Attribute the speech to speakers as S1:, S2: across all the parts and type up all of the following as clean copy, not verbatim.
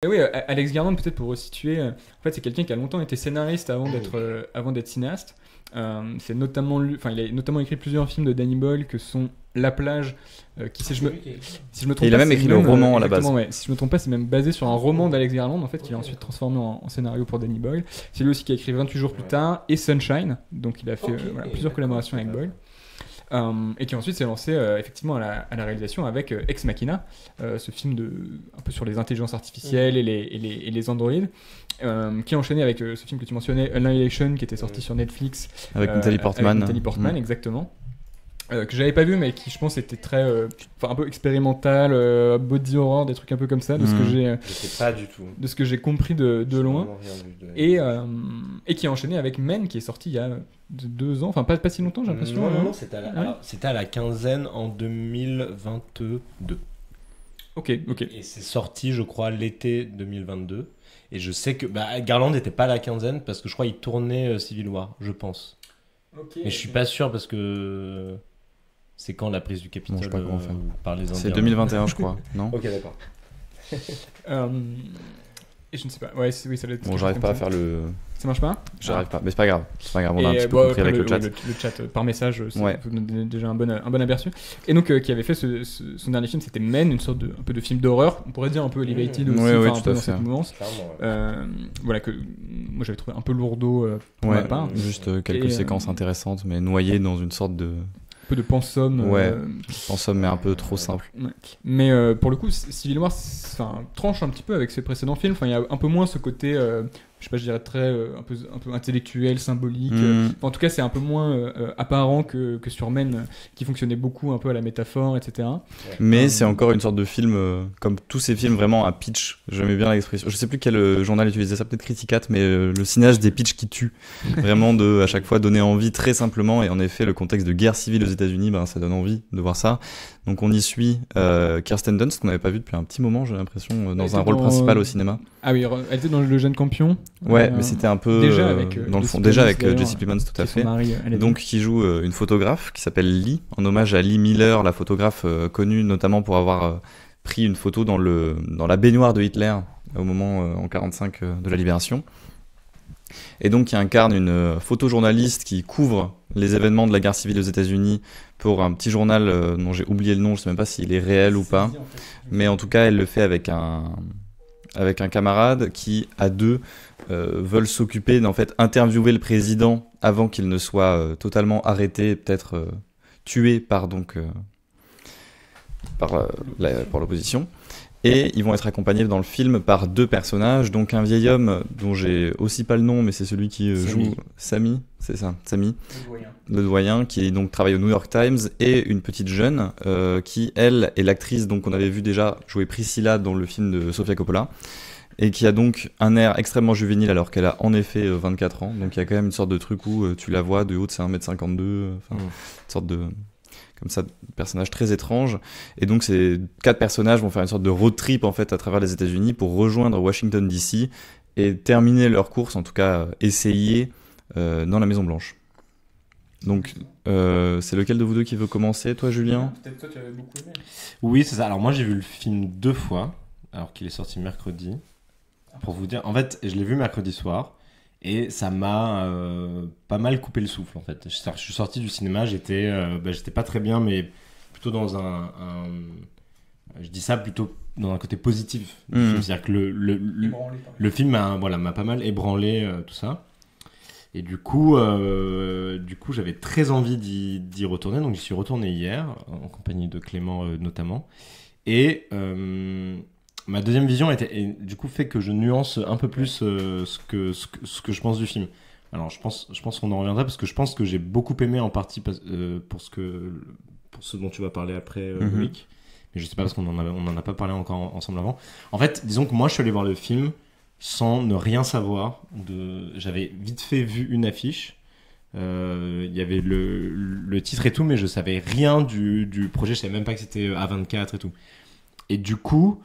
S1: Et oui, Alex Garland, peut-être pour resituer, en fait, c'est quelqu'un qui a longtemps été scénariste avant d'être cinéaste. C'est notamment il a notamment écrit plusieurs films de Danny Boyle que sont La Plage, qui si je me trompe
S2: Et il a
S1: pas,
S2: même
S1: c'est
S2: écrit le roman à la base.
S1: exactement, ouais, si je me trompe pas, c'est même basé sur un roman d'Alex Garland en fait qu'il a ensuite transformé en scénario pour Danny Boyle. C'est lui aussi qui a écrit 28 jours plus tard et Sunshine, donc il a fait plusieurs collaborations avec Boyle. Et qui ensuite s'est lancé effectivement à la réalisation avec Ex Machina, ce film un peu sur les intelligences artificielles et les androïdes, qui a enchaîné avec ce film que tu mentionnais, Annihilation, qui était sorti sur Netflix.
S2: Avec Nathalie Portman.
S1: Avec Nathalie Portman, exactement. Que j'avais pas vu, mais qui je pense était très un peu expérimental, body horror, des trucs un peu comme ça, de ce que
S3: Je sais pas du tout.
S1: de ce que j'ai compris de loin. Et qui a enchaîné avec Men, qui est sorti il y a 2 ans, enfin pas si longtemps, j'ai l'impression.
S3: Non, c'était à la quinzaine en 2022.
S1: Ok.
S3: Et c'est sorti, je crois, l'été 2022. Et je sais que Garland n'était pas à la quinzaine parce que je crois qu'il tournait Civil War, je pense. Mais je suis pas sûr parce que c'est quand la prise du Capitole
S2: Bon, je sais pas comment faire.
S3: par les Indiens.
S2: C'est 2021, je crois, non?
S3: Ok, d'accord.
S1: Et je ne sais pas, oui, ça doit être.
S2: Bon, j'arrive pas à faire le.
S1: Ça marche pas?
S2: J'arrive pas, mais c'est pas grave. On a un
S1: Et,
S2: petit peu compris avec le chat.
S1: Le chat par message, ça
S2: Ouais.
S1: vous donne déjà un bon aperçu. Et donc, qui avait fait son dernier film, c'était Men, une sorte un peu de film d'horreur. On pourrait dire un peu elevated aussi,
S2: Oui,
S1: un
S2: tout
S1: peu
S2: à
S1: dans
S2: fait.
S1: cette mouvance.
S3: Clairement,
S1: Voilà, que moi j'avais trouvé un peu lourdeau pour ma part.
S2: Juste quelques
S1: Et,
S2: séquences intéressantes, mais noyées dans une sorte de.
S1: Un peu de pensum.
S2: En somme, mais un peu trop simple.
S1: Ouais. Mais pour le coup, Civil War tranche un petit peu avec ses précédents films. Il y a un peu moins ce côté, je sais pas, je dirais très un peu intellectuel, symbolique. En tout cas, c'est un peu moins apparent que sur Men, qui fonctionnait beaucoup un peu à la métaphore, etc.
S2: Mais c'est encore une sorte de film, comme tous ces films, vraiment à pitch. J'aimais bien l'expression. Je sais plus quel journal utilisait ça, peut-être Criticat, mais le cinéaste des pitchs qui tuent. Vraiment à chaque fois donner envie très simplement. Et en effet, le contexte de guerre civile aux États-Unis, ça donne envie de voir ça. Donc on y suit Kirsten Dunst, qu'on n'avait pas vu depuis un petit moment, j'ai l'impression, dans un rôle principal au cinéma.
S1: Ah oui, elle était dans Le Jeune Campion.
S2: Ouais, mais c'était un peu
S1: déjà avec
S2: dans le
S1: Jesse
S2: fond, déjà avec
S1: Plemons,
S2: Jesse Plemons, tout à fait.
S1: Mari,
S2: Donc qui joue une photographe qui s'appelle Lee, en hommage à Lee Miller, la photographe connue notamment pour avoir pris une photo dans la baignoire de Hitler au moment en 45 de la libération. Et donc qui incarne une photojournaliste qui couvre les événements de la guerre civile aux États-Unis pour un petit journal dont j'ai oublié le nom, je sais même pas s'il est réel ou pas, mais en tout cas elle le fait avec un camarade qui à deux veulent s'occuper d'en fait interviewer le président avant qu'il ne soit totalement arrêté, peut-être tué par l'opposition. Et ils vont être accompagnés dans le film par 2 personnages, donc un vieil homme dont j'ai aussi pas le nom, mais c'est celui qui joue Samy, c'est ça, Samy, le doyen, qui donc travaille au New York Times, et une petite jeune qui, elle, est l'actrice donc qu'on avait vu déjà jouer Priscilla dans le film de Sofia Coppola, et qui a donc un air extrêmement juvénile alors qu'elle a en effet 24 ans, donc il y a quand même une sorte de truc où tu la vois de haut, c'est 1m52, une sorte de... comme ça, personnage très étrange. Et donc ces 4 personnages vont faire une sorte de road trip en fait à travers les États-Unis pour rejoindre Washington DC et terminer leur course, en tout cas essayer dans la Maison Blanche. Donc c'est lequel de vous deux qui veut commencer, toi Julien?
S1: Peut-être toi tu avais beaucoup aimé.
S3: Oui, c'est ça. Alors moi j'ai vu le film 2 fois, alors qu'il est sorti mercredi. Pour vous dire, en fait, je l'ai vu mercredi soir. Et ça m'a pas mal coupé le souffle en fait. Je suis sorti du cinéma, j'étais pas très bien, mais plutôt dans je dis ça plutôt dans un côté positif du film. C'est-à-dire que le film m'a pas mal ébranlé, tout ça. Et du coup j'avais très envie d'y retourner, donc j'y suis retourné hier en compagnie de Clément notamment. Et ma deuxième vision du coup fait que je nuance un peu plus ce que je pense du film. Alors je pense qu'on en reviendra parce que je pense que j'ai beaucoup aimé en partie pour ce dont tu vas parler après Loïc. Mais je sais pas parce qu'on en a pas parlé encore ensemble avant. En fait, disons que moi je suis allé voir le film sans ne rien savoir j'avais vite fait vu une affiche. Il y avait le titre et tout, mais je savais rien du projet, je savais même pas que c'était A24 et tout. Et du coup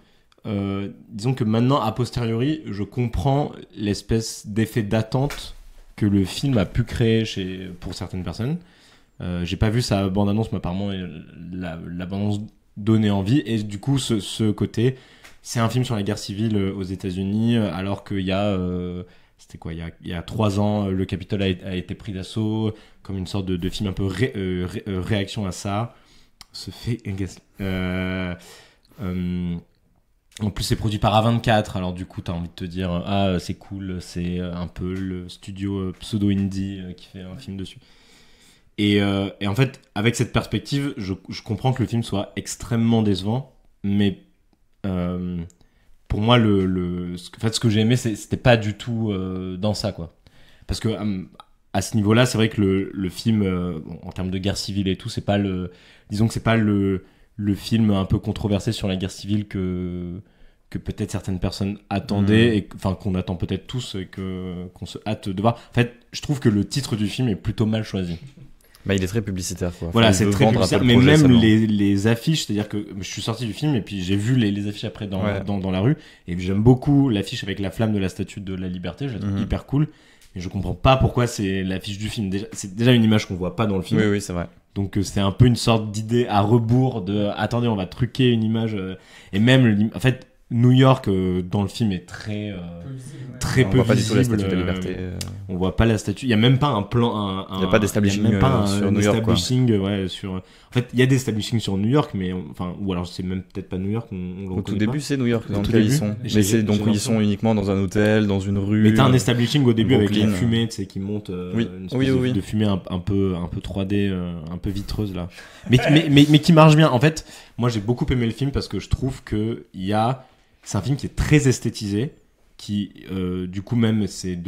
S3: disons que maintenant, a posteriori, je comprends l'espèce d'effet d'attente que le film a pu créer pour certaines personnes. J'ai pas vu sa bande-annonce, mais apparemment, la bande-annonce donnait envie. Et du coup, ce côté c'est un film sur la guerre civile aux États-Unis, alors qu'il y a c'était quoi, il y a 3 ans, le Capitole a été pris d'assaut, comme une sorte de film un peu réaction à ça. Se fait en plus, c'est produit par A24, alors du coup, t'as envie de te dire ah, c'est cool, c'est un peu le studio pseudo-indie qui fait un film dessus. Et en fait, avec cette perspective, je comprends que le film soit extrêmement décevant, mais pour moi, en fait, ce que j'ai aimé, c'était pas du tout dans ça, quoi. Parce que à ce niveau-là, c'est vrai que le film, en termes de guerre civile et tout, c'est pas disons que c'est pas le film un peu controversé sur la guerre civile que peut-être certaines personnes attendaient, et enfin qu'on attend peut-être tous et qu'on se hâte de voir. En fait, je trouve que le titre du film est plutôt mal choisi.
S2: Bah, il est très publicitaire, quoi.
S3: Voilà,
S2: enfin,
S3: c'est très publicitaire, mais même les affiches, c'est-à-dire que je suis sorti du film et puis j'ai vu les affiches après dans la rue, et j'aime beaucoup l'affiche avec la flamme de la Statue de la Liberté, je la trouve hyper cool, mais je comprends pas pourquoi c'est l'affiche du film. C'est déjà une image qu'on voit pas dans le film.
S2: Oui, c'est vrai.
S3: Donc c'est un peu une sorte d'idée à rebours de attendez, on va truquer une image, et même en fait New York dans le film est très peu visible. On voit pas du tout la Statue de la Liberté. On voit pas la statue. Il y a même pas un plan. Il y a
S2: pas d'establishing sur New York.
S3: En fait, il y a des establishing sur New York, mais ou alors c'est même peut-être pas New York.
S2: Au tout début, c'est New York dans lequel ils sont. Mais c'est donc ils sont uniquement dans un hôtel, dans une rue.
S3: Mais t'as un establishing au début avec la fumée, tu sais, qui monte. Une espèce de fumée un peu 3D, un peu vitreuse là. Mais qui marche bien. En fait, moi j'ai beaucoup aimé le film parce que je trouve que c'est un film qui est très esthétisé, qui du coup même c'est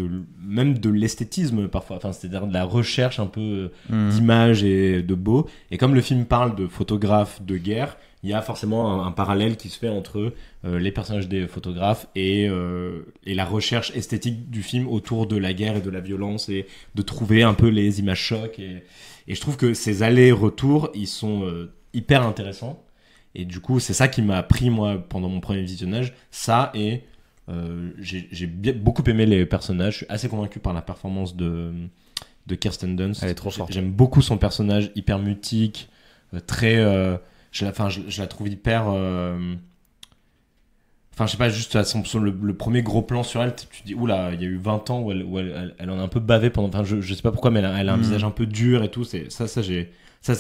S3: même de l'esthétisme parfois, enfin c'est-à-dire de la recherche un peu d'images et de beau, et comme le film parle de photographes de guerre, il y a forcément un parallèle qui se fait entre les personnages des photographes et la recherche esthétique du film autour de la guerre et de la violence, et de trouver un peu les images chocs, et je trouve que ces allers-retours ils sont hyper intéressants. Et du coup, c'est ça qui m'a pris, moi, pendant mon premier visionnage. Ça, et j'ai beaucoup aimé les personnages. Je suis assez convaincu par la performance de Kirsten Dunst.
S2: Elle est trop forte.
S3: J'aime beaucoup son personnage, hyper mutique, très... je la trouve hyper... Enfin, je sais pas, juste le premier gros plan sur elle, tu te dis, oula, il y a eu 20 ans où elle en a un peu bavé pendant... Enfin, je sais pas pourquoi, mais elle a un visage un peu dur et tout.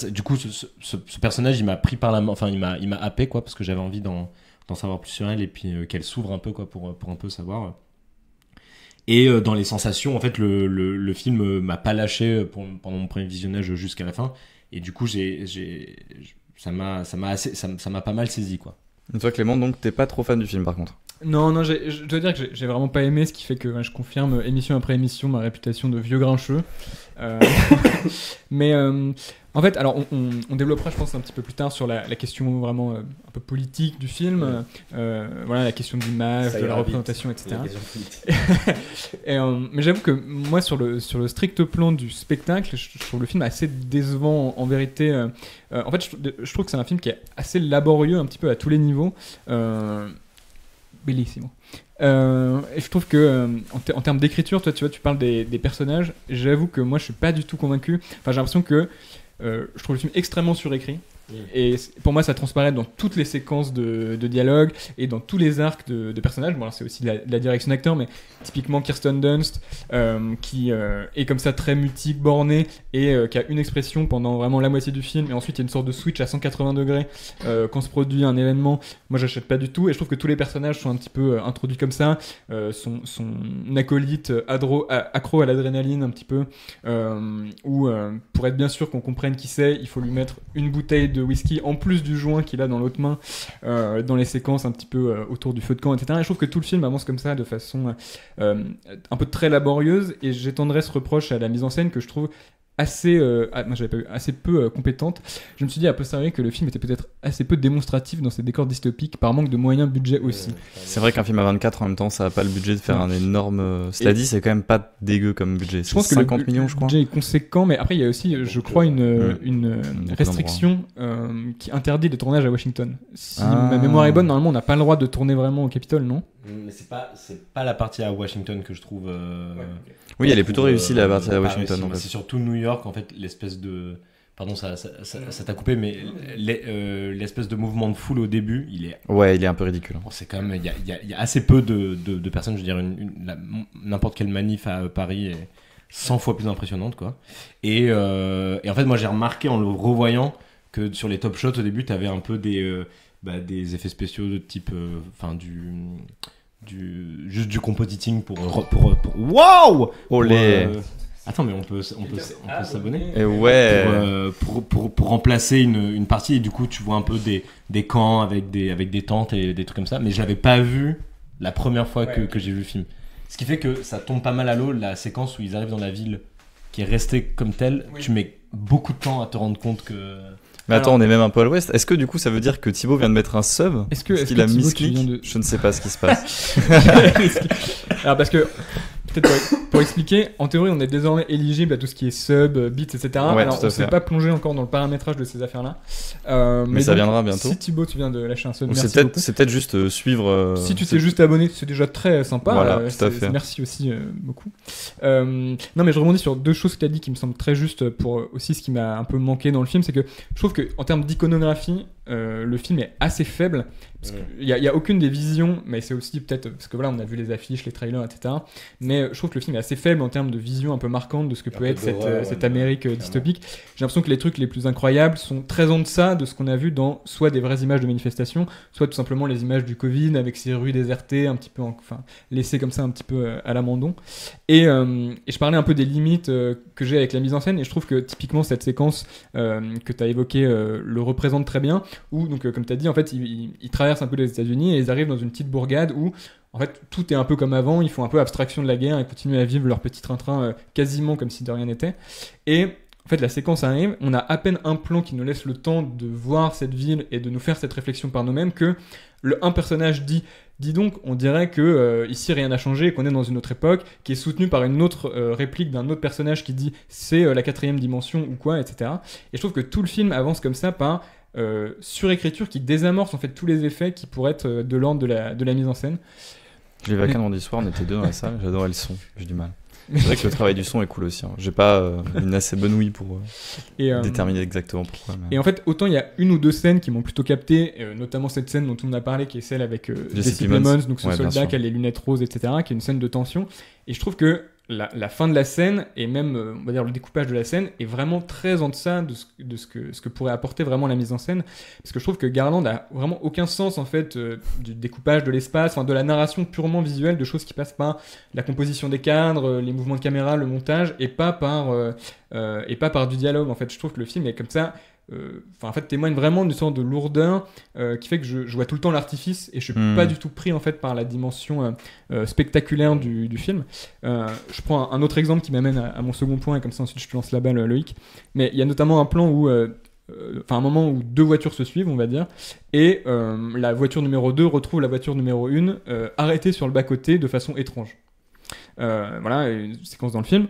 S3: Du coup, ce personnage, il m'a pris par la main, enfin, il m'a happé, quoi, parce que j'avais envie d'en savoir plus sur elle, et puis qu'elle s'ouvre un peu, quoi, pour un peu savoir. Et dans les sensations, en fait, le film m'a pas lâché pendant mon premier visionnage jusqu'à la fin, et du coup, ça m'a pas mal saisi, quoi.
S2: Et toi, Clément, donc t'es pas trop fan du film, par contre?
S1: Non, je dois dire que j'ai vraiment pas aimé, ce qui fait que je confirme émission après émission ma réputation de vieux grincheux. Mais en fait, alors on développera, je pense, un petit peu plus tard sur la question vraiment un peu politique du film, voilà, la question de l'image, de la représentation, etc. Mais j'avoue que moi, sur le strict plan du spectacle, je trouve le film assez décevant en vérité. En fait, je trouve que c'est un film qui est assez laborieux un petit peu à tous les niveaux. Bellissimo. Et je trouve que en termes d'écriture, toi, tu parles des personnages. J'avoue que moi, je suis pas du tout convaincu. Enfin, j'ai l'impression que je trouve le film extrêmement surécrit. Et pour moi, ça transparaît dans toutes les séquences de dialogue et dans tous les arcs de personnages. Bon, alors c'est aussi la direction d'acteur, mais typiquement Kirsten Dunst, qui est comme ça très mutique, borné, et qui a une expression pendant vraiment la moitié du film, et ensuite il y a une sorte de switch à 180 degrés quand se produit un événement. Moi, j'achète pas du tout, et je trouve que tous les personnages sont un petit peu introduits comme ça. Son acolyte accro à l'adrénaline un petit peu, où pour être bien sûr qu'on comprenne qui c'est, il faut lui mettre une bouteille de whisky en plus du joint qu'il a dans l'autre main, dans les séquences un petit peu autour du feu de camp, etc. Et je trouve que tout le film avance comme ça de façon un peu très laborieuse, et j'étendrai ce reproche à la mise en scène que je trouve assez, moi j'avais pas eu assez peu compétente. Je me suis dit a posteriori que le film était peut-être assez peu démonstratif dans ses décors dystopiques par manque de moyens, budget aussi.
S2: C'est vrai qu'un film à 24 en même temps, ça a pas le budget de faire un énorme. Cela dit, c'est quand même pas dégueu comme budget.
S1: Je pense que 50 millions, je crois. Le budget est conséquent, mais après il y a aussi, je crois, une restriction qui interdit les tournages à Washington. Si ma mémoire est bonne, normalement on n'a pas le droit de tourner vraiment au Capitole, non?
S3: Mais c'est pas la partie à Washington que je trouve.
S2: Oui, elle est plutôt réussie la partie à Washington.
S3: C'est surtout New York, en fait, l'espèce de pardon, ça t'a coupé, mais l'espèce de mouvement de foule au début, il est...
S2: Ouais, il est un peu ridicule.
S3: Bon, c'est quand même... Il y a assez peu de personnes, je veux dire, n'importe quelle manif à Paris est 100 fois plus impressionnante, quoi. Et en fait, moi, j'ai remarqué en le revoyant que sur les top shots, au début, t'avais un peu des effets spéciaux de type... juste du compositing pour waouh.
S2: Olé.
S3: Attends, mais on peut s'abonner.
S2: Et ouais.
S3: Pour remplacer une partie, et du coup tu vois un peu des camps avec des tentes et des trucs comme ça, mais je l'avais pas vu la première fois que j'ai vu le film. Ce qui fait que ça tombe pas mal à l'eau, la séquence où ils arrivent dans la ville qui est restée comme telle. Tu mets beaucoup de temps à te rendre compte que...
S2: Mais attends, on est même un peu à l'ouest. Est-ce que du coup ça veut dire que Thibaut vient de mettre un sub?
S1: Est-ce
S2: qu'il a mis
S1: Thibaut,
S2: clic Je ne sais pas ce qui se passe.
S1: Alors parce que peut-être pour expliquer, en théorie on est désormais éligible à tout ce qui est sub, bits, etc.
S2: Ouais,
S1: alors on s'est pas plongé encore dans le paramétrage de ces affaires-là.
S2: Mais ça viendra bientôt.
S1: Si Thibaut tu viens de lâcher un sub,
S2: c'est
S1: merci beaucoup.
S2: C'est peut-être juste suivre.
S1: Si tu t'es juste abonné, c'est déjà très sympa.
S2: Voilà, tout à fait.
S1: Merci aussi beaucoup. Non mais je rebondis sur deux choses que tu as dit qui me semblent très justes pour aussi ce qui m'a un peu manqué dans le film, c'est que je trouve que en termes d'iconographie, le film est assez faible. Il y a aucune des visions, mais c'est aussi peut-être parce que voilà, on a vu les affiches, les trailers, etc. Mais je trouve que le film est assez faible en termes de vision un peu marquante de ce que peut être cette Amérique dystopique. J'ai l'impression que les trucs les plus incroyables sont très en deçà de ce qu'on a vu dans soit des vraies images de manifestations, soit tout simplement les images du Covid avec ces rues désertées, un petit peu, laissées comme ça un petit peu à l'abandon. Et je parlais un peu des limites que j'ai avec la mise en scène, et je trouve que typiquement cette séquence que tu as évoquée le représente très bien, où donc comme tu as dit, en fait, ils traversent un peu les États-Unis et ils arrivent dans une petite bourgade où en fait tout est un peu comme avant, ils font un peu abstraction de la guerre et continuent à vivre leur petit train-train quasiment comme si de rien n'était. Et en fait la séquence arrive, on a à peine un plan qui nous laisse le temps de voir cette ville et de nous faire cette réflexion par nous-mêmes que un personnage dit donc, on dirait que ici rien n'a changé et qu'on est dans une autre époque, qui est soutenue par une autre réplique d'un autre personnage qui dit c'est la 4e dimension ou quoi, etc. Et je trouve que tout le film avance comme ça par surécriture qui désamorce en fait tous les effets qui pourraient être de l'ordre de la mise en scène.
S2: Je l'ai vu qu'un vendredi soir, on était deux dans la salle, j'adorais le son, j'ai du mal. C'est vrai que le travail du son est cool aussi. Hein. J'ai pas une assez bonne ouïe pour déterminer exactement pourquoi. Mais...
S1: Et en fait, autant il y a une ou deux scènes qui m'ont plutôt capté, notamment cette scène dont on a parlé, qui est celle avec Jesse Plemons, donc ce soldat qui a les lunettes roses, etc., qui est une scène de tension. Et je trouve que la fin de la scène, et même on va dire le découpage de la scène, est vraiment très en deçà de ce que pourrait apporter vraiment la mise en scène, parce que je trouve que Garland a vraiment aucun sens en fait du découpage de l'espace, de la narration purement visuelle, de choses qui passent par la composition des cadres, les mouvements de caméra, le montage, et pas par du dialogue. En fait, je trouve que le film est comme ça. En fait, témoigne vraiment d'une sorte de lourdeur qui fait que je vois tout le temps l'artifice et je suis pas du tout pris en fait par la dimension spectaculaire du film. Je prends un autre exemple qui m'amène à mon second point et comme ça ensuite je te lance la balle, Loïc. Mais il y a notamment un plan où un moment où deux voitures se suivent, on va dire, et la voiture numéro 2 retrouve la voiture numéro 1 arrêtée sur le bas-côté de façon étrange. Voilà, une séquence dans le film.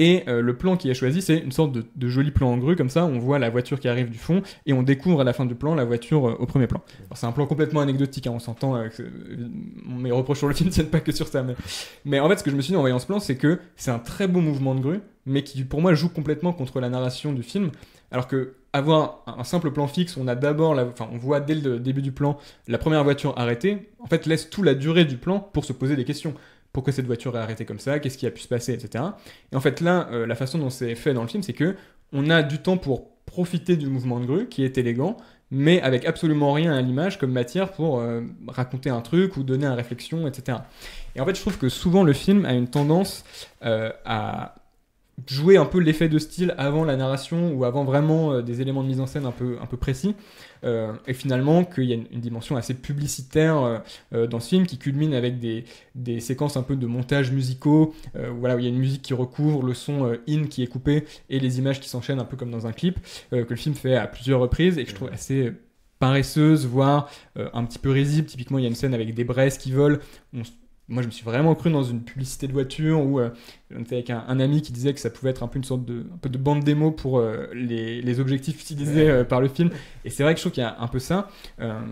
S1: Et le plan qui est choisi, c'est une sorte de joli plan en grue, comme ça, on voit la voiture qui arrive du fond, et on découvre à la fin du plan la voiture au premier plan. Alors, c'est un plan complètement anecdotique, hein, on s'entend, mes reproches sur le film ne tiennent pas que sur ça. Mais en fait, ce que je me suis dit en voyant ce plan, c'est que c'est un très beau mouvement de grue, mais qui pour moi joue complètement contre la narration du film, alors que avoir un simple plan fixe, on a d'abord, on voit dès le début du plan la première voiture arrêtée, en fait laisse tout la durée du plan pour se poser des questions. Pourquoi cette voiture est arrêtée comme ça, qu'est-ce qui a pu se passer, etc. Et en fait là, la façon dont c'est fait dans le film, c'est que on a du temps pour profiter du mouvement de grue, qui est élégant, mais avec absolument rien à l'image comme matière pour raconter un truc ou donner une réflexion, etc. Et en fait, je trouve que souvent le film a une tendance à jouer un peu l'effet de style avant la narration ou avant vraiment des éléments de mise en scène un peu précis. Et finalement qu'il y a une dimension assez publicitaire dans ce film qui culmine avec des séquences un peu de montage musicaux où il y a une musique qui recouvre, le son in qui est coupé et les images qui s'enchaînent un peu comme dans un clip que le film fait à plusieurs reprises et que je trouve assez paresseuse, voire un petit peu risible. Typiquement il y a une scène avec des braises qui volent. Moi, je me suis vraiment cru dans une publicité de voiture où on était avec un ami qui disait que ça pouvait être un peu une sorte de bande démo pour les objectifs utilisés par le film. Et c'est vrai que je trouve qu'il y a un peu ça,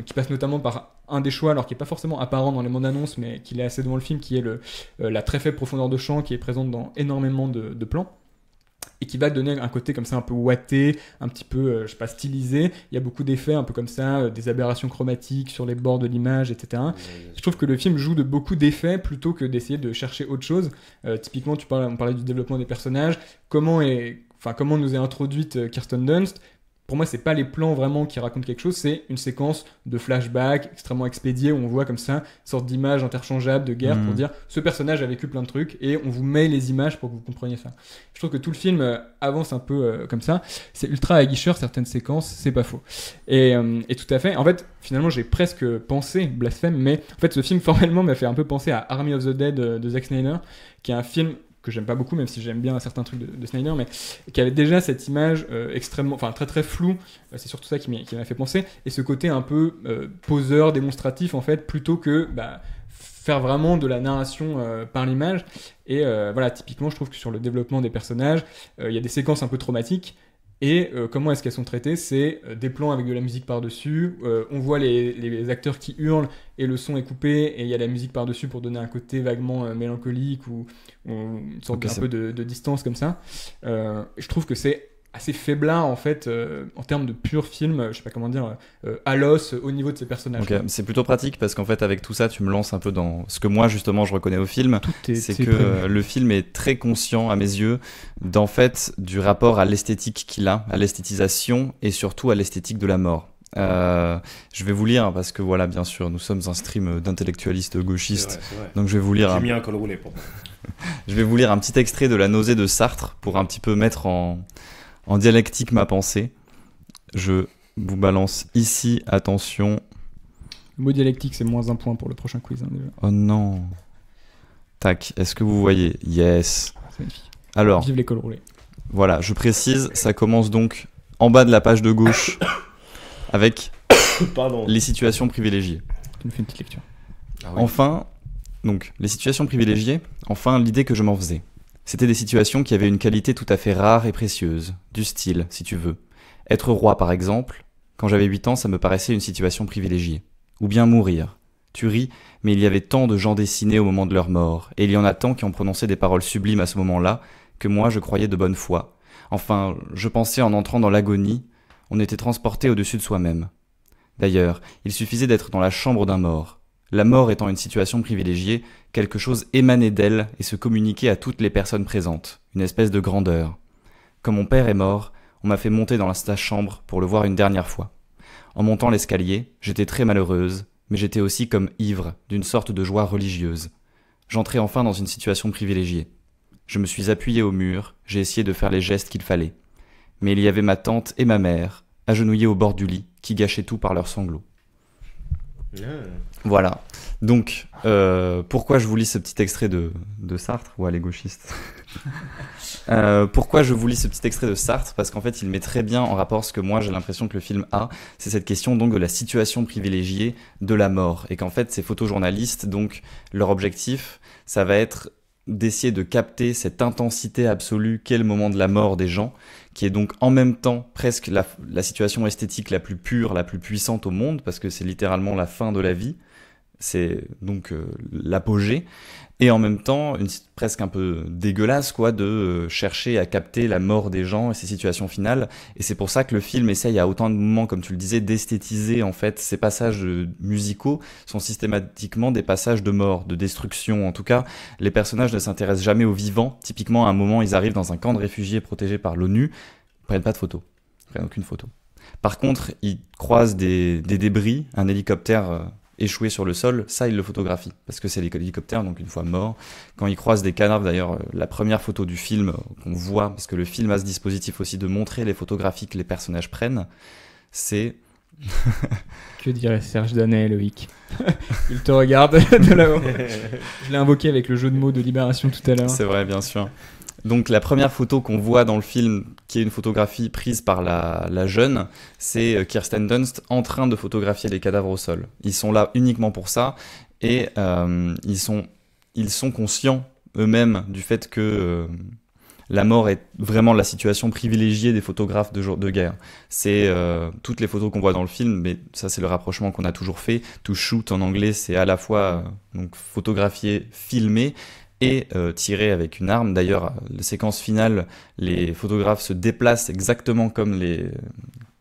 S1: qui passe notamment par un des choix, alors qui n'est pas forcément apparent dans les bandes annonces, mais qui est assez devant le film, qui est la très faible profondeur de champ qui est présente dans énormément de plans. et qui va donner un côté comme ça un peu ouaté, un petit peu, je sais pas, stylisé. Il y a beaucoup d'effets un peu comme ça, des aberrations chromatiques sur les bords de l'image, etc. Je trouve que le film joue de beaucoup d'effets plutôt que d'essayer de chercher autre chose. Typiquement, on parlait du développement des personnages, comment nous est introduite Kirsten Dunst. Pour moi, c'est pas les plans vraiment qui racontent quelque chose, c'est une séquence de flashback extrêmement expédiée où on voit comme ça une sorte d'image interchangeable de guerre pour dire ce personnage a vécu plein de trucs et on vous met les images pour que vous compreniez ça. Je trouve que tout le film avance un peu comme ça. C'est ultra aguicheur certaines séquences, c'est pas faux. Et tout à fait. En fait, finalement, j'ai presque pensé blasphème, mais en fait, ce film formellement m'a fait un peu penser à Army of the Dead de Zack Snyder, qui est un film que j'aime pas beaucoup, même si j'aime bien certains trucs de Snyder, mais qui avait déjà cette image très très floue, c'est surtout ça qui m'a fait penser, et ce côté un peu poseur, démonstratif en fait, plutôt que faire vraiment de la narration par l'image. Et voilà, typiquement, je trouve que sur le développement des personnages, il y a des séquences un peu traumatiques. Et comment est-ce qu'elles sont traitées ? C'est des plans avec de la musique par-dessus, on voit les acteurs qui hurlent et le son est coupé et il y a la musique par-dessus pour donner un côté vaguement mélancolique ou une sorte un peu de distance comme ça. Je trouve que c'est assez faiblard en fait en termes de pur film, je sais pas comment dire, à l'os au niveau de ces personnages.
S2: Okay. C'est plutôt pratique parce qu'en fait avec tout ça tu me lances un peu dans ce que moi justement je reconnais au film, c'est que le film est très conscient à mes yeux du rapport à l'esthétique qu'il a, à l'esthétisation et surtout à l'esthétique de la mort. Je vais vous lire parce que voilà, bien sûr, nous sommes un stream d'intellectualistes gauchistes, c'est vrai. Donc je vais vous lire.
S3: J'ai mis un col roulé pour moi.
S2: Je vais vous lire un petit extrait de La nausée de Sartre pour un petit peu mettre en dialectique ma pensée. Je vous balance ici, attention.
S1: Le mot dialectique, c'est moins un point pour le prochain quiz. Déjà.
S2: Oh non. Tac, est-ce que vous voyez ? Yes.
S1: C'est magnifique.
S2: Alors,
S1: vive l'école roulée.
S2: Voilà, je précise, ça commence donc en bas de la page de gauche avec les situations privilégiées.
S1: Tu me fais une petite lecture.
S2: Ah oui. Enfin, donc, les situations privilégiées, enfin, l'idée que je m'en faisais. C'était des situations qui avaient une qualité tout à fait rare et précieuse, du style, si tu veux. Être roi, par exemple, quand j'avais 8 ans, ça me paraissait une situation privilégiée. Ou bien mourir. Tu ris, mais il y avait tant de gens dessinés au moment de leur mort, et il y en a tant qui ont prononcé des paroles sublimes à ce moment-là, que moi je croyais de bonne foi. Enfin, je pensais en entrant dans l'agonie, on était transporté au-dessus de soi-même. D'ailleurs, il suffisait d'être dans la chambre d'un mort. La mort étant une situation privilégiée, quelque chose émanait d'elle et se communiquait à toutes les personnes présentes, une espèce de grandeur. Quand mon père est mort, on m'a fait monter dans sa chambre pour le voir une dernière fois. En montant l'escalier, j'étais très malheureuse, mais j'étais aussi comme ivre d'une sorte de joie religieuse. J'entrais enfin dans une situation privilégiée. Je me suis appuyée au mur, j'ai essayé de faire les gestes qu'il fallait. Mais il y avait ma tante et ma mère, agenouillées au bord du lit, qui gâchaient tout par leurs sanglots. Voilà. Donc, pourquoi je vous lis ce petit extrait de Sartre ? Ouais, les gauchistes. Pourquoi je vous lis ce petit extrait de Sartre ? Parce qu'en fait, il met très bien en rapport ce que moi j'ai l'impression que le film a. C'est cette question donc de la situation privilégiée de la mort. Et qu'en fait, ces photojournalistes, donc, leur objectif, ça va être d'essayer de capter cette intensité absolue qu'est le moment de la mort des gens, qui est donc en même temps presque la situation esthétique la plus pure, la plus puissante au monde, parce que c'est littéralement la fin de la vie, c'est donc l'apogée, et en même temps presque un peu dégueulasse quoi, de chercher à capter la mort des gens et ces situations finales, et c'est pour ça que le film essaye à autant de moments, comme tu le disais, d'esthétiser en fait ces passages musicaux sont systématiquement des passages de mort, de destruction. En tout cas, les personnages ne s'intéressent jamais aux vivants. Typiquement, à un moment, ils arrivent dans un camp de réfugiés protégé par l'ONU, ils prennent pas de photos, ils prennent aucune photo. Par contre, ils croisent des débris, un hélicoptère échoué sur le sol, ça ils le photographient, parce que c'est l'hélicoptère, donc une fois mort. Quand ils croisent des cadavres, d'ailleurs, la première photo du film qu'on voit, parce que le film a ce dispositif aussi de montrer les photographies que les personnages prennent, c'est...
S1: Que dirait Serge Danet, Loïc? Il te regarde de là-haut. Je l'ai invoqué avec le jeu de mots de Libération tout à l'heure.
S2: C'est vrai, bien sûr. Donc la première photo qu'on voit dans le film, qui est une photographie prise par la jeune, c'est Kirsten Dunst en train de photographier les cadavres au sol. Ils sont là uniquement pour ça, et ils sont conscients eux-mêmes du fait que la mort est vraiment la situation privilégiée des photographes de guerre. C'est toutes les photos qu'on voit dans le film, mais ça c'est le rapprochement qu'on a toujours fait. To shoot en anglais, c'est à la fois donc photographier, filmer. et tirer avec une arme. D'ailleurs, la séquence finale, les photographes se déplacent exactement comme les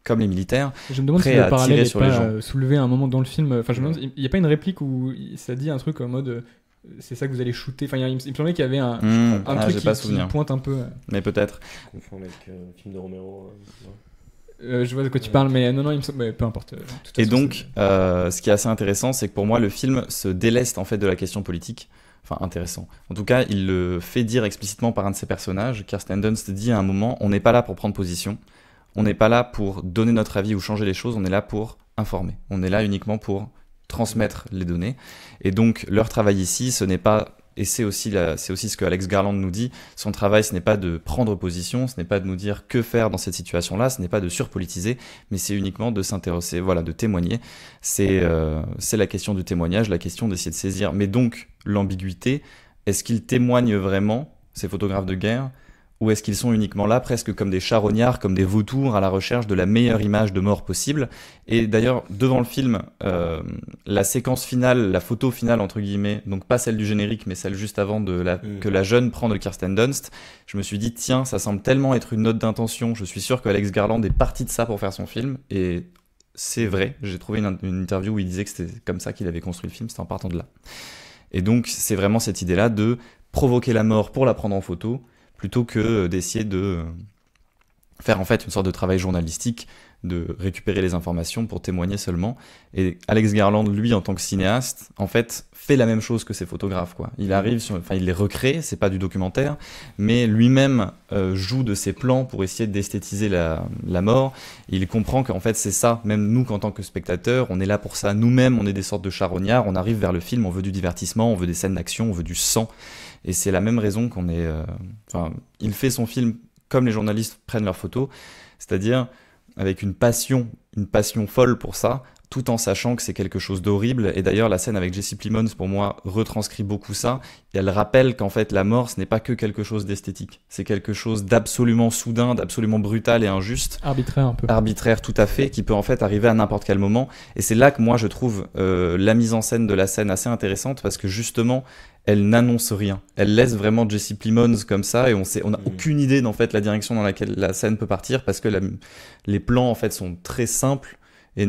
S2: militaires.
S1: Je me demande si
S2: prêts
S1: le
S2: à
S1: parallèle
S2: tirer
S1: n'est
S2: sur les
S1: pas
S2: gens.
S1: soulevé à un moment dans le film. Enfin, je me demande, il n'y a pas une réplique où ça dit un truc en mode c'est ça que vous allez shooter. Enfin, il me semblait qu'il y avait un truc
S2: j'ai pas souvenir.
S1: qui pointe un peu.
S2: Mais peut-être.
S3: Je confonds avec le film de Romero.
S1: Je vois de quoi tu parles, mais non, il me semble. Mais peu importe. De toute
S2: Et
S1: façon,
S2: donc, ce qui est assez intéressant, c'est que pour moi, le film se déleste en fait de la question politique. Enfin, intéressant. En tout cas, il le fait dire explicitement par un de ses personnages. Kirsten Dunst dit à un moment, on n'est pas là pour prendre position. On n'est pas là pour donner notre avis ou changer les choses. On est là pour informer. On est là uniquement pour transmettre les données. Et donc, leur travail ici, ce n'est pas... Et c'est aussi ce que Alex Garland nous dit. Son travail, ce n'est pas de prendre position, ce n'est pas de nous dire que faire dans cette situation-là, ce n'est pas de surpolitiser, mais c'est uniquement de s'intéresser, voilà, de témoigner. C'est la question du témoignage, la question d'essayer de saisir. Mais donc, l'ambiguïté, est-ce qu'ils témoignent vraiment, ces photographes de guerre, ou est-ce qu'ils sont uniquement là, presque comme des charognards, comme des vautours, à la recherche de la meilleure image de mort possible? Et d'ailleurs, devant le film, la séquence finale, la photo finale, entre guillemets, donc pas celle du générique, mais celle juste avant que la jeune prend de Kirsten Dunst, je me suis dit, tiens, ça semble tellement être une note d'intention, je suis sûr que Alex Garland est parti de ça pour faire son film, et c'est vrai, j'ai trouvé une interview où il disait que c'était comme ça qu'il avait construit le film, c'était en partant de là. Et donc, c'est vraiment cette idée-là de provoquer la mort pour la prendre en photo, plutôt que d'essayer de faire en fait une sorte de travail journalistique, de récupérer les informations pour témoigner seulement. Et Alex Garland, lui, en tant que cinéaste, en fait, fait la même chose que ses photographes, quoi. Il arrive, il les recrée, c'est pas du documentaire, mais lui-même joue de ses plans pour essayer d'esthétiser la mort. Et il comprend qu'en fait, c'est ça, même nous, qu'en tant que spectateurs, on est là pour ça. Nous-mêmes, on est des sortes de charognards, on arrive vers le film, on veut du divertissement, on veut des scènes d'action, on veut du sang. Et c'est la même raison qu'on est... il fait son film comme les journalistes prennent leurs photos, c'est-à-dire avec une passion folle pour ça, tout en sachant que c'est quelque chose d'horrible. Et d'ailleurs, la scène avec Jesse Plemons, pour moi, retranscrit beaucoup ça. Et elle rappelle qu'en fait, la mort, ce n'est pas que quelque chose d'esthétique. C'est quelque chose d'absolument soudain, d'absolument brutal et injuste.
S1: Arbitraire un peu.
S2: Arbitraire, tout à fait, qui peut en fait arriver à n'importe quel moment. Et c'est là que moi, je trouve la mise en scène de la scène assez intéressante, parce que justement, elle n'annonce rien. Elle laisse vraiment Jesse Plemons comme ça, et on n'a aucune idée d'en fait la direction dans laquelle la scène peut partir, parce que les plans en fait sont très simples, et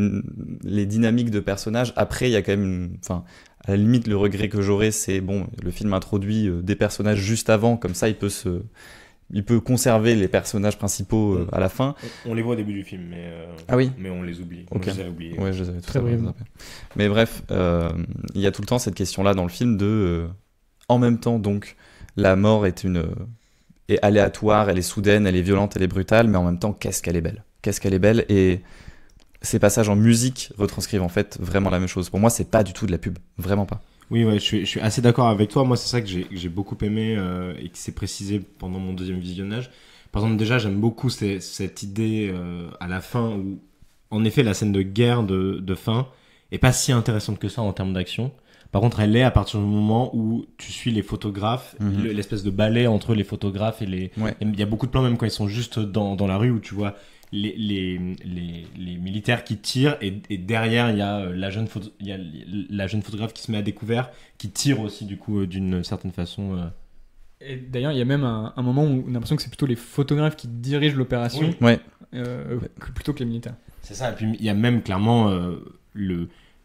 S2: les dynamiques de personnages. Après, il y a quand même à la limite, le regret que j'aurais, c'est bon, le film introduit des personnages juste avant, comme ça, il peut conserver les personnages principaux à la fin.
S3: On les voit au début du film, mais
S2: ah oui,
S3: mais on les oublie.
S2: Okay.
S3: On les a oubliés.
S2: Ouais, je les avais
S1: très brièvement.
S2: Mais bref, il y a tout le temps cette question-là dans le film de, en même temps, donc, la mort est aléatoire, elle est soudaine, elle est violente, elle est brutale, mais en même temps, qu'est-ce qu'elle est belle, et ces passages en musique retranscrivent en fait vraiment la même chose. Pour moi, c'est pas du tout de la pub, vraiment pas.
S3: Oui, ouais, je suis assez d'accord avec toi. Moi, c'est ça que j'ai beaucoup aimé et qui s'est précisé pendant mon deuxième visionnage. Par exemple, déjà, j'aime beaucoup cette idée à la fin où, en effet, la scène de guerre de fin est pas si intéressante que ça en termes d'action. Par contre, elle est à partir du moment où tu suis les photographes, l'espèce de balai entre les photographes et les...
S2: Ouais.
S3: Il y a beaucoup de plans, même quand ils sont juste dans la rue, où tu vois les militaires qui tirent, et derrière, il y a la jeune photographe qui se met à découvert, qui tire aussi, du coup, d'une certaine façon...
S1: Et d'ailleurs, il y a même un moment où on a l'impression que c'est plutôt les photographes qui dirigent l'opération
S2: Ouais.
S1: Plutôt que les militaires.
S3: C'est ça, et puis il y a même clairement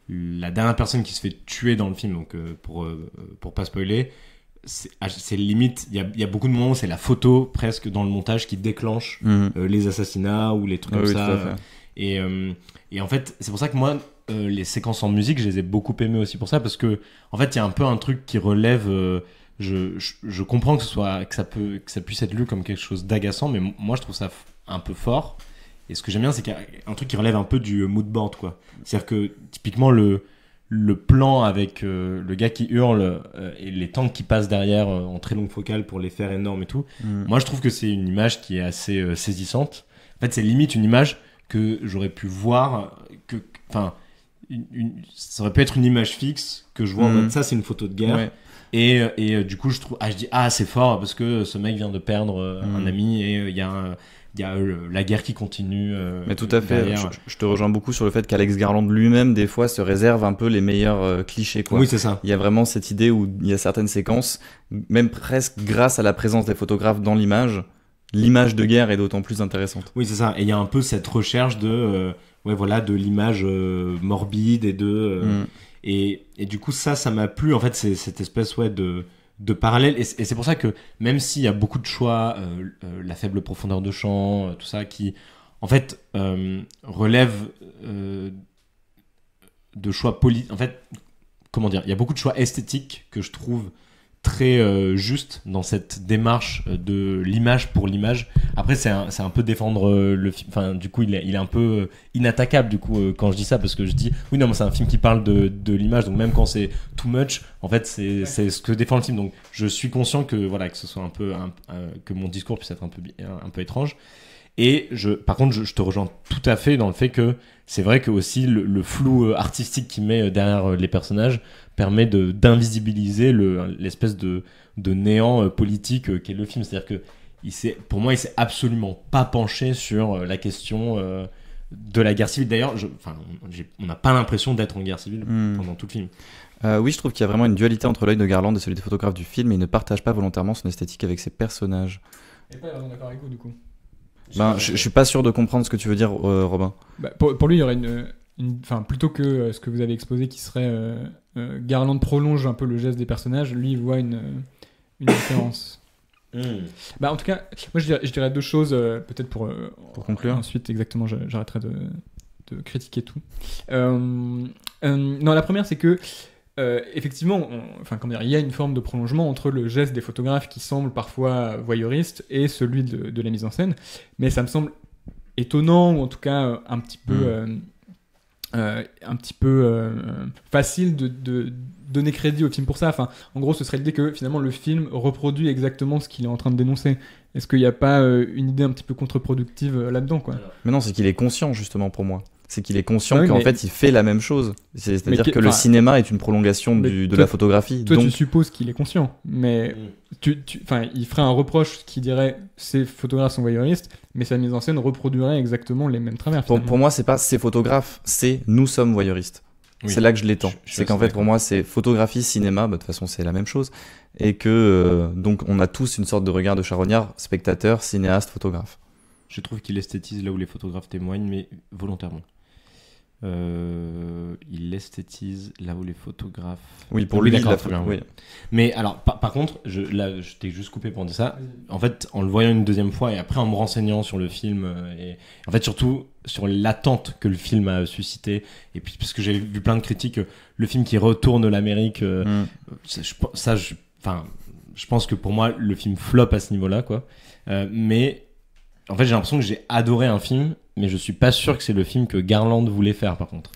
S3: la dernière personne qui se fait tuer dans le film, donc pour pas spoiler, c'est limite, il y a beaucoup de moments où c'est la photo presque dans le montage qui déclenche les assassinats ou les trucs comme ça. Et en fait, c'est pour ça que moi, les séquences en musique, je les ai beaucoup aimées aussi pour ça, parce que en fait, il y a un peu un truc qui relève... Je comprends que ça puisse être lu comme quelque chose d'agaçant, mais moi je trouve ça un peu fort. Et ce que j'aime bien, c'est qu'il y a un truc qui relève un peu du mood board, quoi. C'est-à-dire que typiquement le plan avec le gars qui hurle et les tanks qui passent derrière en très longue focale pour les faire énormes et tout. Moi je trouve que c'est une image qui est assez saisissante. En fait, c'est limite une image que j'aurais pu voir, ça aurait pu être une image fixe que je vois en mode ça, c'est une photo de guerre.
S2: Ouais.
S3: Et du coup, je dis c'est fort parce que ce mec vient de perdre un ami, et il y a il y a la guerre qui continue.
S2: Mais tout à fait,
S3: derrière.
S2: je te rejoins beaucoup sur le fait qu'Alex Garland lui-même, des fois, se réserve un peu les meilleurs clichés, quoi.
S3: Oui, c'est ça.
S2: Il y a vraiment cette idée où il y a certaines séquences, même presque grâce à la présence des photographes dans l'image de guerre est d'autant plus intéressante.
S3: Oui, c'est ça. Et il y a un peu cette recherche de l'image morbide et et du coup, ça m'a plu. En fait, c'est cette espèce de parallèle. Et c'est pour ça que même s'il y a beaucoup de choix, la faible profondeur de champ, tout ça, qui en fait relève de choix en fait, comment dire, il y a beaucoup de choix esthétiques que je trouve très juste dans cette démarche de l'image pour l'image. Après, c'est un peu défendre le film. Enfin, du coup, il est un peu inattaquable, du coup, quand je dis ça, parce que je dis, oui, non, mais c'est un film qui parle de l'image, donc même quand c'est too much, en fait, c'est ce que défend le film. Donc, je suis conscient que, voilà, que ce soit un peu, que mon discours puisse être un peu étrange. Et par contre, je te rejoins tout à fait dans le fait que c'est vrai que aussi le flou artistique qu'il met derrière les personnages permet d'invisibiliser l'espèce de néant politique qu'est le film. C'est-à-dire que pour moi, il s'est absolument pas penché sur la question de la guerre civile. D'ailleurs, on n'a pas l'impression d'être en guerre civile pendant tout le film.
S2: Oui, je trouve qu'il y a vraiment une dualité entre l'œil de Garland et celui des photographes du film, et il ne partage pas volontairement son esthétique avec ses personnages.
S1: Et pas vraiment d'accord avec vous, du coup.
S2: Je suis pas sûr de comprendre ce que tu veux dire, Robin.
S1: Pour lui, il y aurait plutôt que ce que vous avez exposé qui serait Garland prolonge un peu le geste des personnages, lui il voit une différence. En tout cas, moi je dirais deux choses, peut-être pour
S2: conclure.
S1: Ensuite, exactement, j'arrêterai de critiquer tout. Non, la première, c'est que effectivement, il y a une forme de prolongement entre le geste des photographes qui semble parfois voyeuriste et celui de la mise en scène, mais ça me semble étonnant, ou en tout cas un petit peu facile de donner crédit au film pour ça. Enfin, en gros, ce serait l'idée que finalement le film reproduit exactement ce qu'il est en train de dénoncer. Est-ce qu'il n'y a pas une idée un petit peu contre-productive là-dedans, quoi ?
S2: Mais non, c'est qu'il est conscient, justement, pour moi. C'est qu'il est conscient qu'en fait il fait la même chose. C'est-à-dire que le cinéma est une prolongation de la photographie.
S1: Toi, tu supposes qu'il est conscient, mais il ferait un reproche qui dirait ces photographes sont voyeuristes, mais sa mise en scène reproduirait exactement les mêmes travers.
S2: Pour moi, c'est pas ces photographes, c'est nous sommes voyeuristes. Oui. C'est là que je l'étends. C'est qu'en fait, pour moi, c'est photographie, cinéma, de toute façon, c'est la même chose. Et que donc on a tous une sorte de regard de charognard, spectateur, cinéaste, photographe.
S3: Je trouve qu'il esthétise là où les photographes témoignent, mais volontairement. Il esthétise là où les photographes.
S2: Oui, pour lui,
S3: d'accord, oui. Mais alors, par contre, je t'ai juste coupé pour dire ça. En fait, en le voyant une deuxième fois et après en me renseignant sur le film et en fait surtout sur l'attente que le film a suscité, et puis parce que j'ai vu plein de critiques, le film qui retourne l'Amérique, je pense que pour moi le film flop à ce niveau-là, quoi. Mais en fait, j'ai l'impression que j'ai adoré un film, mais je suis pas sûr que c'est le film que Garland voulait faire, par contre.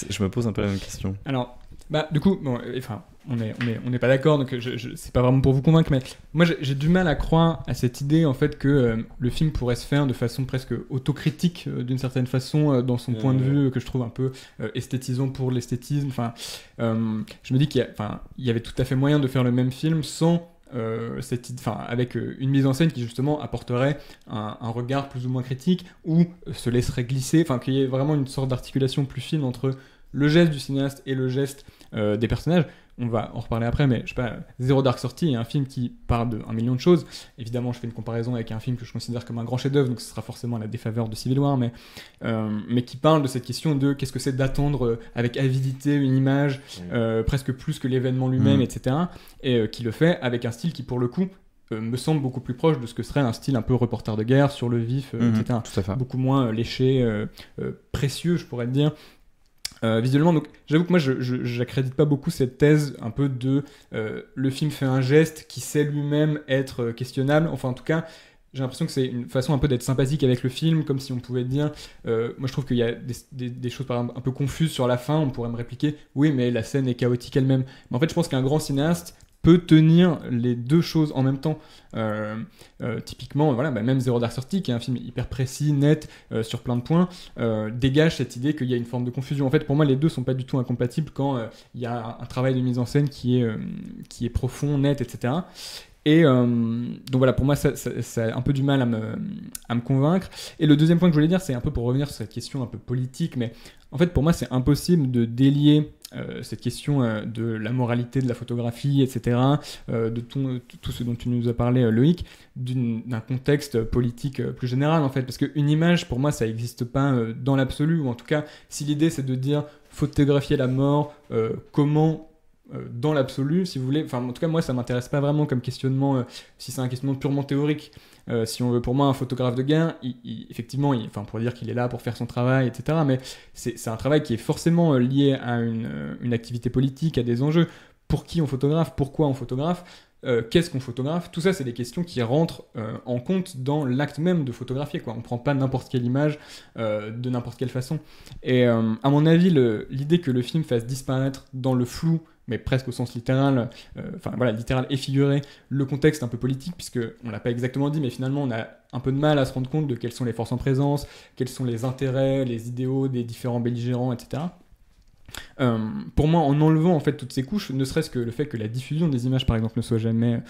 S2: Je me pose un peu la même question.
S1: Alors, du coup, on n'est pas d'accord, donc c'est pas vraiment pour vous convaincre, mais moi j'ai du mal à croire à cette idée en fait que le film pourrait se faire de façon presque autocritique d'une certaine façon dans son point de vue que je trouve un peu esthétisant pour l'esthétisme. Je me dis qu'il y avait tout à fait moyen de faire le même film sans avec une mise en scène qui justement apporterait un regard plus ou moins critique ou se laisserait glisser, qu'il y ait vraiment une sorte d'articulation plus fine entre le geste du cinéaste et le geste des personnages. On va en reparler après, mais je sais pas, Zero Dark Thirty est un film qui parle de 1 million de choses. Évidemment, je fais une comparaison avec un film que je considère comme un grand chef-d'œuvre, donc ce sera forcément à la défaveur de Civil War, mais qui parle de cette question de qu'est-ce que c'est d'attendre avec avidité une image, presque plus que l'événement lui-même, etc. Et qui le fait avec un style qui, pour le coup, me semble beaucoup plus proche de ce que serait un style un peu reporter de guerre, sur le vif, etc.
S2: Tout à fait.
S1: Beaucoup moins léché, précieux, je pourrais te dire. Visuellement, donc j'avoue que moi j'accrédite pas beaucoup cette thèse un peu de le film fait un geste qui sait lui-même être questionnable. Enfin, en tout cas, j'ai l'impression que c'est une façon un peu d'être sympathique avec le film, comme si on pouvait dire moi je trouve qu'il y a des choses par exemple un peu confuses sur la fin. On pourrait me répliquer oui, mais la scène est chaotique elle-même. Mais en fait, je pense qu'un grand cinéaste peut tenir les deux choses en même temps. Typiquement, même Zero Dark Thirty, qui est un film hyper précis, net, sur plein de points, dégage cette idée qu'il y a une forme de confusion. En fait, pour moi, les deux sont pas du tout incompatibles quand il y a un travail de mise en scène qui est profond, net, etc. Et donc voilà, pour moi, ça a un peu du mal à me convaincre. Et le deuxième point que je voulais dire, c'est un peu pour revenir sur cette question un peu politique, mais en fait, pour moi, c'est impossible de délier cette question de la moralité de la photographie, etc., de tout ce dont tu nous as parlé, Loïc, d'un contexte politique plus général, en fait. Parce qu'une image, pour moi, ça n'existe pas dans l'absolu, ou en tout cas, si l'idée, c'est de dire photographier la mort, comment... dans l'absolu, si vous voulez. Enfin, en tout cas, moi, ça m'intéresse pas vraiment comme questionnement, si c'est un questionnement purement théorique. Si on veut, pour moi, un photographe de guerre, effectivement, on pourrait dire qu'il est là pour faire son travail, etc. Mais c'est un travail qui est forcément lié à une activité politique, à des enjeux. Pour qui on photographe, pourquoi on photographe, qu'est-ce qu'on photographe, tout ça, c'est des questions qui rentrent en compte dans l'acte même de photographier, quoi. On prend pas n'importe quelle image de n'importe quelle façon. Et à mon avis, l'idée que le film fasse disparaître dans le flou, mais presque au sens littéral, littéral et figuré, le contexte un peu politique, puisque on l'a pas exactement dit, mais finalement on a un peu de mal à se rendre compte de quelles sont les forces en présence, quels sont les intérêts, les idéaux des différents belligérants, etc. Pour moi, en enlevant en fait toutes ces couches, ne serait-ce que le fait que la diffusion des images, par exemple, ne soit jamais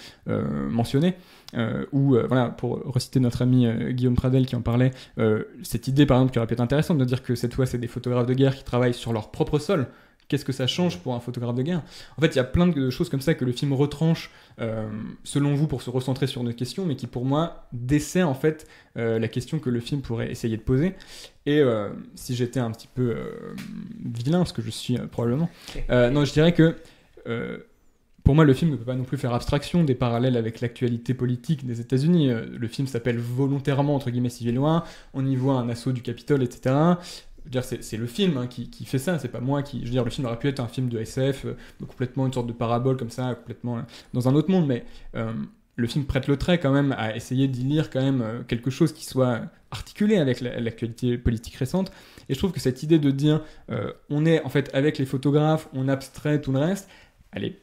S1: mentionnée, voilà, pour reciter notre ami Guillaume Pradel qui en parlait, cette idée, par exemple, qui aurait pu être intéressante de dire que cette fois, c'est des photographes de guerre qui travaillent sur leur propre sol. Qu'est-ce que ça change pour un photographe de guerre? En fait, il y a plein de choses comme ça que le film retranche, selon vous, pour se recentrer sur notre question, mais qui, pour moi, dessert en fait la question que le film pourrait essayer de poser. Et si j'étais un petit peu vilain, ce que je suis probablement, non, je dirais que pour moi, le film ne peut pas non plus faire abstraction des parallèles avec l'actualité politique des États-Unis. Le film s'appelle volontairement, entre guillemets, Civil War. On y voit un assaut du Capitole, etc. Je veux dire, c'est le film qui fait ça, c'est pas moi qui... Je veux dire, le film aurait pu être un film de SF, complètement une sorte de parabole comme ça, complètement dans un autre monde, mais le film prête le trait quand même à essayer d'y lire quand même quelque chose qui soit articulé avec l'actualité politique récente. Et je trouve que cette idée de dire on est en fait avec les photographes, on abstrait tout le reste, elle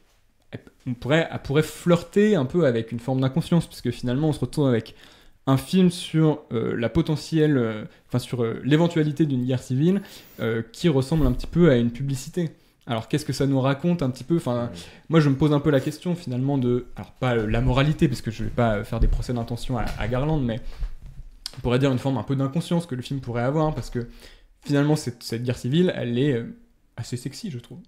S1: pourrait flirter un peu avec une forme d'inconscience, puisque finalement on se retrouve avec un film sur sur l'éventualité d'une guerre civile qui ressemble un petit peu à une publicité. Alors qu'est-ce que ça nous raconte un petit peu? Enfin, moi je me pose un peu la question finalement de, alors pas la moralité, parce que je vais pas faire des procès d'intention à Garland, mais on pourrait dire une forme un peu d'inconscience que le film pourrait avoir, parce que finalement cette guerre civile, elle est assez sexy, je trouve.